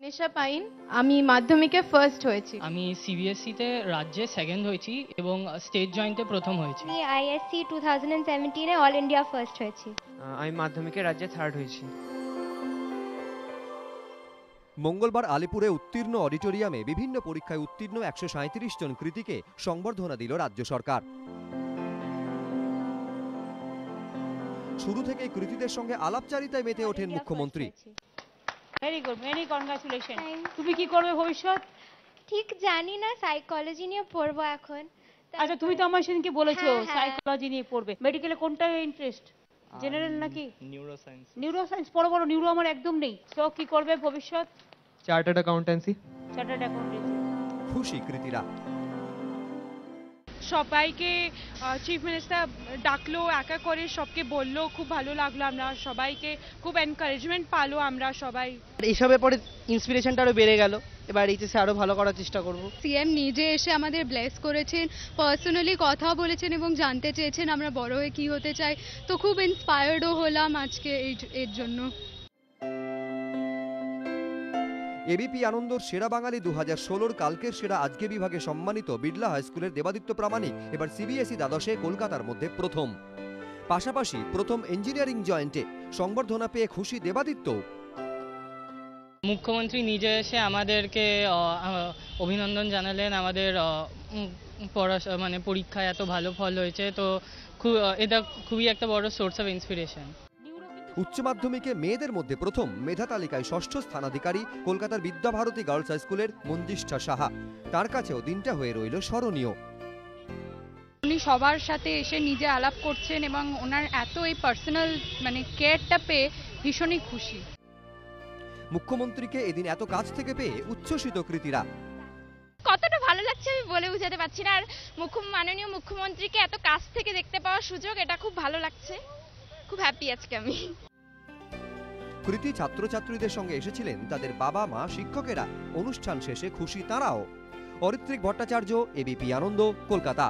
নেশা পাইন, আমি মাধ্যমিকে ফার্স্ট হয়েছি। আমি সিবিএসই তে রাজ্যে সেকেন্ড হয়েছি এবং স্টেট জয়েন্টে প্রথম হয়েছি। আমি আইএসসি 2017 এ অল ইন্ডিয়া ফার্স্ট হয়েছি। আমি মাধ্যমিকে রাজ্যে থার্ড হয়েছি। মঙ্গলবার আলিপুরে উত্তীর্ণ অডিটোরিয়ামে বিভিন্ন পরীক্ষায় উত্তীর্ণ 137 জন কৃতীকে সংবর্ধনা দিল রাজ্য সরকার। শুরু থেকেই কৃতীদের সঙ্গে আলাপচারিতায় মেতে ওঠেন মুখ্যমন্ত্রী। Very good, many congratulation. Thanks. তুমি কি করবে ভবিষ্যৎ? ঠিক জানি না, সাইকোলজি নিয়ে পড়বো এখন। আচ্ছা, তুমি তো আমার সেদিনকে বলেছো হ্যাঁ, হ্যাঁ। সাইকোলজি নিয়ে পড়বে। মেডিকেলে কোনটা ইন্টারেস্ট? জেনারেল নাকি নিউরোসায়েন্স। নিউরোসায়েন্স? বড় বড় নিউরো আমার একদম নেই। তো কি করবে ভবিষ্যৎ? Chartered accountancy. Chartered accountancy. খুশি কৃতীরা। সবাইকে চিফ মিনিস্টার ডাকলো, একা করে সবকে বললো, খুব ভালো লাগলো। আমরা সবাইকে খুব এনকারেজমেন্ট পালো আমরা সবাই। এইসবের পরে ইন্সপিরেশনটা আরো বেড়ে গেল। এবার এইচএসে আরো ভালো করার চেষ্টা করব। সিএম নিজে এসে আমাদের ব্লেস করেছেন, পার্সোনালি কথা বলেছেন এবং জানতে চেয়েছেন আমরা বড় হয়ে কি হতে চাই। তো খুব ইন্সপায়ার্ডও হলাম আজকে এর জন্য। এবিপি আনন্দর সেরা বাঙালি 2016 কালকের সেরা আজকে বিভাগে সম্মানিত বিড়লা হাই স্কুলের দেবাদিত্য প্রামাণিক এবার সিবিএসই দ্বাদশে কলকাতার মধ্যে প্রথম। পাশাপাশি প্রথম ইঞ্জিনিয়ারিং জয়েন্টে সংবর্ধনা পেয়ে খুশি দেবাদিত্য। মুখ্যমন্ত্রী নিজে এসে আমাদেরকে অভিনন্দন জানালেন। আমাদের মানে পরীক্ষায় এত ভালো ফল হয়েছে, তো এটা খুবই একটা বড় সোর্স অফ ইন্সপিরেশন। উচ্চ মাধ্যমিকে মেয়েদের মধ্যে প্রথম, মেধা তালিকায় ষষ্ঠ স্থানাধিকারী কলকাতার বিদ্যাভারতী গার্লস হাই স্কুলের মঞ্জিষ্ঠা সাহা। তার কাছেও দিনটা হয়ে রইল স্মরণীয়। উনি সবার সাথে এসে নিজে আলাপ করছেন এবং ওনার এত এই পার্সোনাল মানে কেয়ারটা পেয়ে ভীষণই খুশি। মুখ্যমন্ত্রীকে এদিন এত কাছ থেকে পেয়ে উচ্ছ্বসিত কৃতীরা। কতটা ভালো লাগছে আমি বলে বোঝাতে পারছি না। আর মাননীয় মুখ্যমন্ত্রীকে এত কাছ থেকে দেখতে পাওয়ার সুযোগ, এটা খুব ভালো লাগছে। খুব হ্যাপি আজকে আমি। কৃতী ছাত্রছাত্রীদের সঙ্গে এসেছিলেন তাদের বাবা মা, শিক্ষকেরা। অনুষ্ঠান শেষে খুশি তারাও। অরিত্রিক ভট্টাচার্য, এবিপি আনন্দ, কলকাতা।